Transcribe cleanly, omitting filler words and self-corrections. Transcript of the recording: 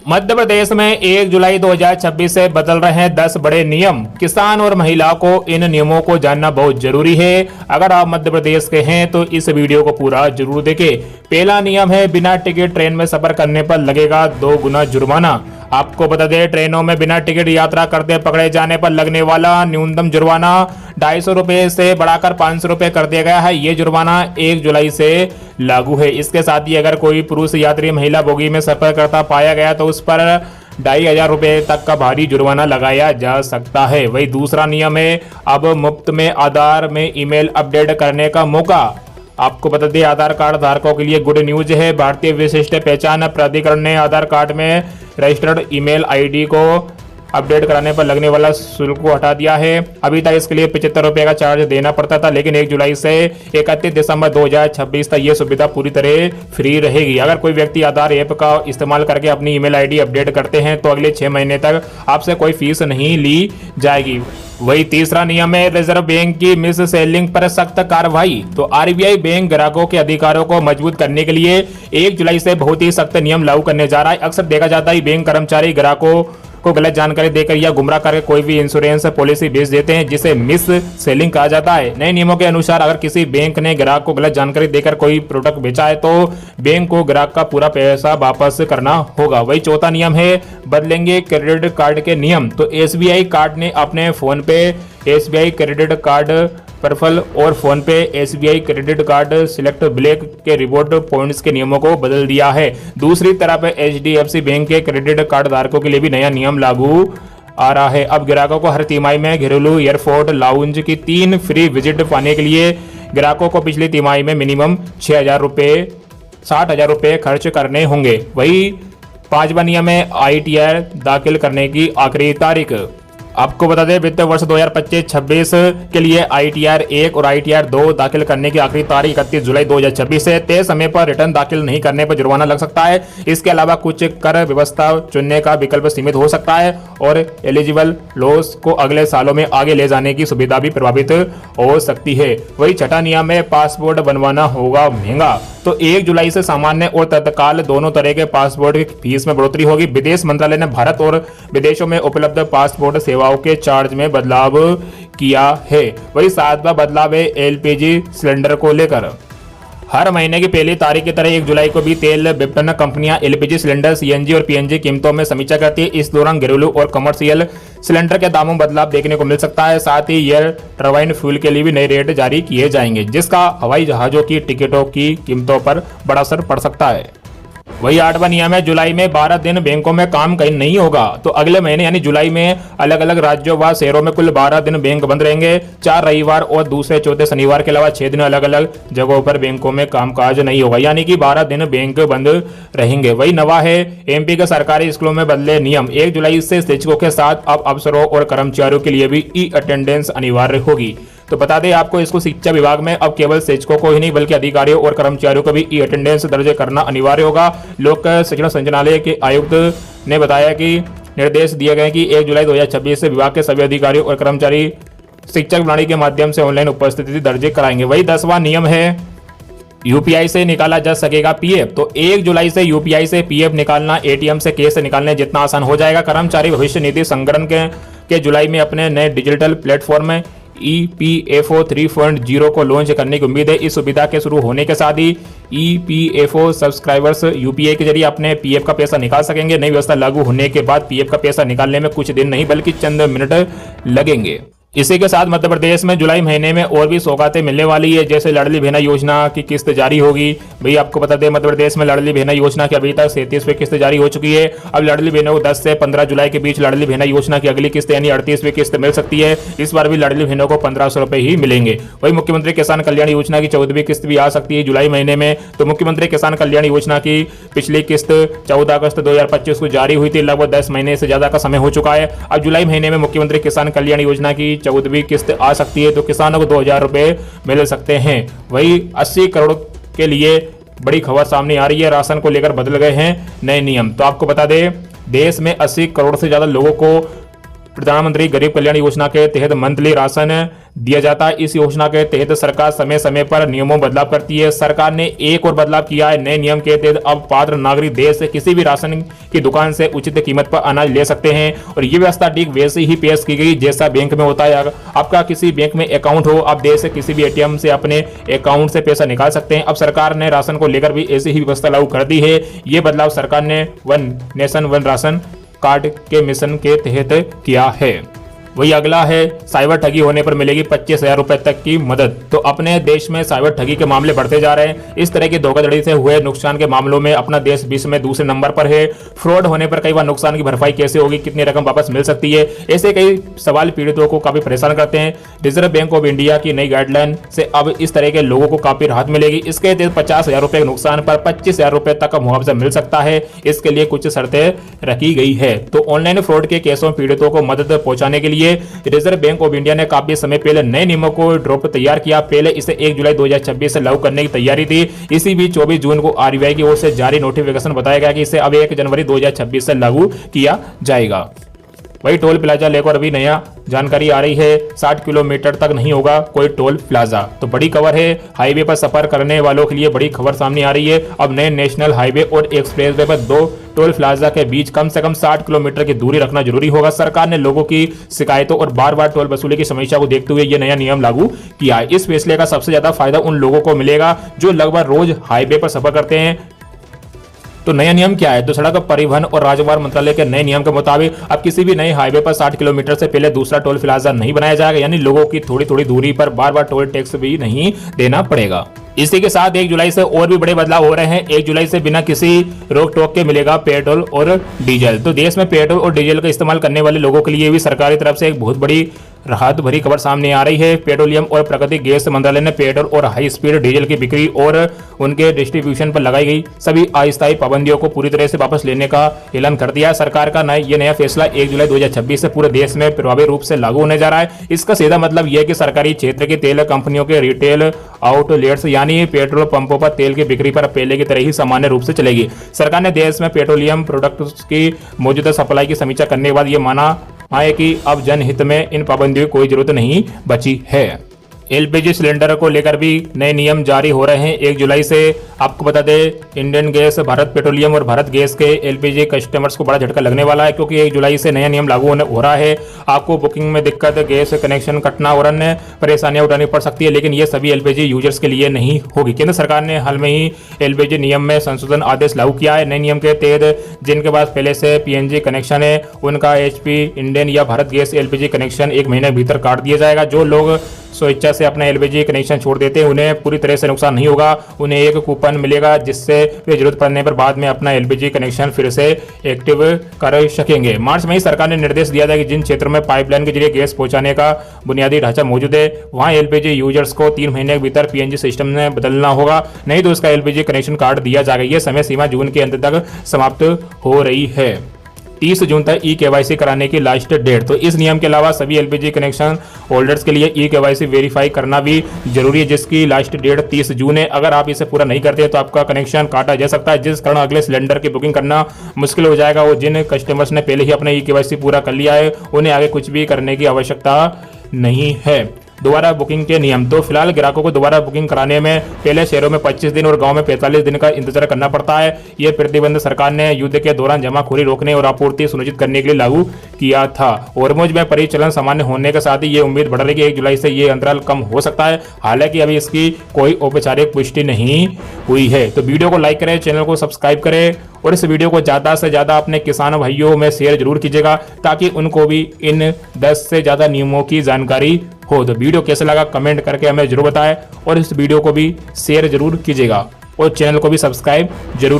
मध्य प्रदेश में 1 जुलाई 2026 से बदल रहे हैं 10 बड़े नियम। किसान और महिला को इन नियमों को जानना बहुत जरूरी है। अगर आप मध्य प्रदेश के हैं तो इस वीडियो को पूरा जरूर देखें। पहला नियम है, बिना टिकट ट्रेन में सफर करने पर लगेगा 2 गुना जुर्माना। आपको बता दें, ट्रेनों में बिना टिकट यात्रा करते पकड़े जाने पर लगने वाला न्यूनतम जुर्माना 250 रुपए से बढ़ाकर 500 रुपए कर दिया गया है। ये जुर्माना 1 जुलाई से लागू है। इसके साथ ही अगर कोई पुरुष यात्री महिला बोगी में सफर करता पाया गया तो उस पर 2500 रुपए तक का भारी जुर्माना लगाया जा सकता है। वही दूसरा नियम है, अब मुफ्त में आधार में ईमेल अपडेट करने का मौका। आपको बता दें, आधार कार्ड धारकों के लिए गुड न्यूज है। भारतीय विशिष्ट पहचान प्राधिकरण ने आधार कार्ड में रजिस्टर्ड ईमेल आईडी को अपडेट कराने पर लगने वाला शुल्क को हटा दिया है। अभी तक इसके लिए 75 रुपए का चार्ज देना पड़ता था, लेकिन 1 जुलाई से 31 दिसंबर 2026 तक यह सुविधा पूरी तरह फ्री रहेगी। अगर कोई व्यक्ति आधार ऐप का इस्तेमाल करके अपनी ईमेल आईडी अपडेट करते हैं तो अगले 6 महीने तक आपसे कोई फीस नहीं ली जाएगी। वही तीसरा नियम है, रिजर्व बैंक की मिस सेलिंग पर सख्त कार्रवाई। तो आरबीआई बैंक ग्राहकों के अधिकारों को मजबूत करने के लिए 1 जुलाई से बहुत ही सख्त नियम लागू करने जा रहा है। अक्सर देखा जाता है बैंक कर्मचारी ग्राहकों को गलत जानकारी देकर या गुमराह करके कोई भी इंश्योरेंस पॉलिसी बेच देते हैं, जिसे मिस सेलिंग कहा जाता है। नए नियमों के अनुसार अगर किसी बैंक ने ग्राहक को गलत जानकारी देकर कोई प्रोडक्ट बेचा है तो बैंक को ग्राहक का पूरा पैसा वापस करना होगा। वही चौथा नियम है, बदलेंगे क्रेडिट कार्ड के नियम। तो एसबीआई कार्ड ने अपने फोन पे एसबीआई क्रेडिट कार्ड पर्पल और फोन पे SBI credit card select black के रिवॉर्ड पॉइंट्स के नियमों को बदल दिया है। दूसरी तरफ एचडीएफसी बैंक के क्रेडिट कार्ड धारकों के लिए भी नया नियम लागू आ रहा है। अब ग्राहकों को हर तिमाही में घरेलू एयरपोर्ट लाउंज की 3 फ्री विजिट पाने के लिए ग्राहकों को पिछली तिमाही में मिनिमम 6000 रुपए खर्च करने होंगे। वही 5वां नियम है, ITR दाखिल करने की आखिरी तारीख। आपको बता दें, वित्त वर्ष 2025-26 के लिए ITR 1 और ITR 2 दाखिल करने की आखिरी तारीख 31 जुलाई 2026 है। तय समय पर रिटर्न दाखिल नहीं करने पर जुर्माना लग सकता है। इसके अलावा कुछ कर व्यवस्था चुनने का विकल्प सीमित हो सकता है और एलिजिबल लॉस को अगले सालों में आगे ले जाने की सुविधा भी प्रभावित हो सकती है। वही छठा नियम में, पासपोर्ट बनवाना होगा महंगा। तो 1 जुलाई से सामान्य और तत्काल दोनों तरह के पासपोर्ट की फीस में बढ़ोतरी होगी। विदेश मंत्रालय ने भारत और विदेशों में उपलब्ध पासपोर्ट सेवाओं के चार्ज में बदलाव किया है। वही 7वां बदलाव है, एलपीजी सिलेंडर को लेकर। हर महीने की पहली तारीख की तरह 1 जुलाई को भी तेल विपणन कंपनियां एलपीजी सिलेंडर, सीएनजी और पीएनजी कीमतों में समीक्षा करती है। इस दौरान घरेलू और कमर्शियल सिलेंडर के दामों में बदलाव देखने को मिल सकता है। साथ ही एयर टरबाइन फ्यूल के लिए भी नए रेट जारी किए जाएंगे, जिसका हवाई जहाजों की टिकटों की कीमतों पर बड़ा असर पड़ सकता है। वही 8वां नियम है, जुलाई में 12 दिन बैंकों में काम कहीं नहीं होगा। तो अगले महीने यानी जुलाई में अलग अलग राज्यों व शहरों में कुल 12 दिन बैंक बंद रहेंगे। 4 रविवार और दूसरे चौथे शनिवार के अलावा 6 दिन अलग अलग जगहों पर बैंकों में कामकाज नहीं होगा, यानी कि 12 दिन बैंक बंद रहेंगे। वही नवा है, एमपी के सरकारी स्कूलों में बदले नियम। 1 जुलाई से शिक्षकों के साथ अब अफसरों और कर्मचारियों के लिए भी ई अटेंडेंस अनिवार्य होगी। तो बता दें आपको, इसको शिक्षा विभाग में अब केवल शिक्षकों को ही नहीं बल्कि अधिकारियों और कर्मचारियों को भी ई अटेंडेंस दर्ज करना अनिवार्य होगा। लोक शिक्षण संचालनालय के आयुक्त ने बताया कि निर्देश दिए गए कि 1 जुलाई 2026 से विभाग के सभी अधिकारियों और कर्मचारी शिक्षक प्रणाली के माध्यम से ऑनलाइन उपस्थिति दर्ज कराएंगे। वही 10वां नियम है, यूपीआई से निकाला जा सकेगा पीएफ। तो 1 जुलाई से यूपीआई से पीएफ निकालना एटीएम से कैश निकालने जितना आसान हो जाएगा। कर्मचारी भविष्य निधि संगठन के जुलाई में अपने नए डिजिटल प्लेटफॉर्म में EPFO 3.0 को लॉन्च करने की उम्मीद है। इस सुविधा के शुरू होने के साथ ही EPFO सब्सक्राइबर्स यूपीआई के जरिए अपने पीएफ का पैसा निकाल सकेंगे। नई व्यवस्था लागू होने के बाद पीएफ का पैसा निकालने में कुछ दिन नहीं बल्कि चंद मिनट लगेंगे। इसी के साथ मध्य प्रदेश में जुलाई महीने में और भी सौगातें मिलने वाली है, जैसे लाडली बहना योजना की किस्त जारी होगी। भाई आपको बता दें, मध्य प्रदेश में लाडली बहना योजना की अभी तक 37वीं किस्त जारी हो चुकी है। अब लाडली बहनों को 10 से 15 जुलाई के बीच लाडली बहना योजना की अगली किस्त यानी 38वीं किस्त मिल सकती है। इस बार भी लाडली बहनों को 1500 रुपए ही मिलेंगे। वही मुख्यमंत्री किसान कल्याण योजना की 14वीं किस्त भी आ सकती है जुलाई महीने में। तो मुख्यमंत्री किसान कल्याण योजना की पिछली किस्त 14 अगस्त 2025 को जारी हुई थी। लगभग 10 महीने से ज्यादा का समय हो चुका है। अब जुलाई महीने में मुख्यमंत्री किसान कल्याण योजना की 14वीं किस्त आ सकती है, तो किसानों को 2000 रुपए मिल सकते हैं। वही 80 करोड़ के लिए बड़ी खबर सामने आ रही है, राशन को लेकर बदल गए हैं नए नियम। तो आपको बता दें, देश में 80 करोड़ से ज्यादा लोगों को प्रधानमंत्री गरीब कल्याण योजना के तहत मंथली राशन दिया जाता है। इस योजना के तहत सरकार समय समय पर नियमों में बदलाव करती है। सरकार ने एक और बदलाव किया है। नए नियम के तहत अब पात्र नागरिक देश से किसी भी राशन की दुकान से उचित कीमत पर अनाज ले सकते हैं और ये व्यवस्था ठीक वैसे ही पेश की गई जैसा बैंक में होता है। आपका किसी बैंक में अकाउंट हो, आप देश से किसी भी एटीएम से अपने अकाउंट से पैसा निकाल सकते हैं। अब सरकार ने राशन को लेकर भी ऐसी ही व्यवस्था लागू कर दी है। ये बदलाव सरकार ने one nation one ration card के मिशन के तहत किया है। वही अगला है, साइबर ठगी होने पर मिलेगी 25,000 रुपए तक की मदद। तो अपने देश में साइबर ठगी के मामले बढ़ते जा रहे हैं। इस तरह की धोखाधड़ी से हुए नुकसान के मामलों में अपना देश विश्व में दूसरे नंबर पर है। फ्रॉड होने पर कई बार नुकसान की भरपाई कैसे होगी, कितनी रकम वापस मिल सकती है, ऐसे कई सवाल पीड़ितों को काफी परेशान करते हैं। रिजर्व बैंक ऑफ इंडिया की नई गाइडलाइन से अब इस तरह के लोगों को काफी राहत मिलेगी। इसके तहत 50,000 रुपए के नुकसान पर 25,000 रुपए तक का मुआवजा मिल सकता है। इसके लिए कुछ शर्तें रखी गई है। तो ऑनलाइन फ्रॉड के केसों में पीड़ितों को मदद पहुंचाने के लिए रिजर्व बैंक ऑफ इंडिया ने काफी समय पहले नए नियमों को ड्रॉप तैयार किया। पहले इसे 1 जुलाई 2026 से लागू करने की तैयारी थी। इसी बीच 24 जून को आरबीआई की ओर से जारी नोटिफिकेशन बताया गया कि इसे अब 1 जनवरी 2026 से लागू किया जाएगा। वही टोल प्लाजा लेकर अभी नया जानकारी आ रही है। 60 किलोमीटर तक नहीं होगा कोई टोल प्लाजा। तो बड़ी खबर है, हाईवे पर सफर करने वालों के लिए बड़ी खबर सामने आ रही है। अब नए नेशनल हाईवे और एक्सप्रेसवे पर 2 टोल प्लाजा के बीच कम से कम 60 किलोमीटर की दूरी रखना जरूरी होगा। सरकार ने लोगों की शिकायतों और बार बार टोल वसूली की समस्या को देखते हुए यह नया नियम लागू किया है। इस फैसले का सबसे ज्यादा फायदा उन लोगों को मिलेगा जो लगभग रोज हाईवे पर सफर करते हैं। तो नया नियम क्या है? तो सड़क परिवहन और राजमार्ग मंत्रालय के नए नियम के मुताबिक अब किसी भी नए हाईवे पर 60 किलोमीटर से पहले दूसरा टोल प्लाजा नहीं बनाया जाएगा, यानी लोगों की थोड़ी थोड़ी दूरी पर बार बार टोल टैक्स भी नहीं देना पड़ेगा। इसी के साथ 1 जुलाई से और भी बड़े बदलाव हो रहे हैं। 1 जुलाई से बिना किसी रोक टोक के मिलेगा पेट्रोल और डीजल। तो देश में पेट्रोल और डीजल का इस्तेमाल करने वाले लोगों के लिए भी सरकारी तरफ से एक बहुत बड़ी राहत भरी खबर सामने आ रही है। पेट्रोलियम और प्राकृतिक गैस मंत्रालय ने पेट्रोल और हाई स्पीड डीजल की बिक्री और उनके डिस्ट्रीब्यूशन पर लगाई गई सभी अस्थायी पाबंदियों को पूरी तरह से वापस लेने का ऐलान कर दिया। सरकार का ये नया फैसला 1 जुलाई 2026 से पूरे देश में प्रभावी रूप से लागू होने जा रहा है। इसका सीधा मतलब यह है कि सरकारी क्षेत्र की तेल कंपनियों के रिटेल आउटलेट्स यानी पेट्रोल पंपों पर तेल की बिक्री पर पहले की तरह ही सामान्य रूप से चलेगी। सरकार ने देश में पेट्रोलियम प्रोडक्ट्स की मौजूदा सप्लाई की समीक्षा करने के बाद यह माना है कि अब जनहित में इन पाबंदियों की कोई जरूरत नहीं बची है। एलपीजी सिलेंडर को लेकर भी नए नियम जारी हो रहे हैं 1 जुलाई से। आपको बता दें, इंडियन गैस, भारत पेट्रोलियम और भारत गैस के एलपीजी कस्टमर्स को बड़ा झटका लगने वाला है, क्योंकि 1 जुलाई से नया नियम लागू हो रहा है। आपको बुकिंग में दिक्कत, गैस कनेक्शन कटना और अन्य परेशानियां उठानी पड़ सकती है, लेकिन ये सभी एलपीजी यूजर्स के लिए नहीं होगी। केंद्र सरकार ने हाल में ही एलपीजी नियम में संशोधन आदेश लागू किया है। नए नियम के तहत जिनके पास पहले से पीएनजी कनेक्शन है उनका एचपी, इंडियन या भारत गैस एलपीजी कनेक्शन 1 महीने भीतर काट दिया जाएगा। जो लोग स्वेच्छा से अपना एलपीजी कनेक्शन छोड़ देते हैं उन्हें पूरी तरह से नुकसान नहीं होगा। उन्हें एक कूपन मिलेगा जिससे वे जरूरत पड़ने पर बाद में अपना एलपीजी कनेक्शन फिर से एक्टिव कर सकेंगे। मार्च में ही सरकार ने निर्देश दिया था कि जिन क्षेत्रों में पाइपलाइन के जरिए गैस पहुंचाने का बुनियादी ढांचा मौजूद है वहां एलपीजी यूजर्स को 3 महीने के भीतर पीएनजी सिस्टम में बदलना होगा, नहीं तो उसका एलपीजी कनेक्शन काट दिया जाएगा। यह समय सीमा जून के अंत तक समाप्त हो रही है। 30 जून तक ई-केवाईसी कराने की लास्ट डेट। तो इस नियम के अलावा सभी एलपीजी कनेक्शन होल्डर्स के लिए ई-केवाईसी वेरीफाई करना भी जरूरी है, जिसकी लास्ट डेट 30 जून है। अगर आप इसे पूरा नहीं करते तो आपका कनेक्शन काटा जा सकता है, जिस कारण अगले सिलेंडर की बुकिंग करना मुश्किल हो जाएगा। और जिन कस्टमर्स ने पहले ही अपना ई-केवाईसी पूरा कर लिया है उन्हें आगे कुछ भी करने की आवश्यकता नहीं है। दोबारा बुकिंग के नियम। तो फिलहाल ग्राहकों को दोबारा बुकिंग कराने में पहले शहरों में 25 दिन और गांव में 45 दिन का इंतजार करना पड़ता है। यह प्रतिबंध सरकार ने युद्ध के दौरान जमाखोरी रोकने और आपूर्ति सुनिश्चित करने के लिए लागू किया था। हॉर्मुज में परिचालन सामान्य होने के साथ ही ये उम्मीद बढ़ रही है कि 1 जुलाई से ये अंतराल कम हो सकता है। हालांकि अभी इसकी कोई औपचारिक पुष्टि नहीं हुई है। तो वीडियो को लाइक करें, चैनल को सब्सक्राइब करें और इस वीडियो को ज़्यादा से ज़्यादा अपने किसान भाइयों में शेयर जरूर कीजिएगा, ताकि उनको भी इन 10 से ज़्यादा नियमों की जानकारी हो। तो वीडियो कैसा लगा कमेंट करके हमें जरूर बताएं और इस वीडियो को भी शेयर जरूर कीजिएगा और चैनल को भी सब्सक्राइब जरूर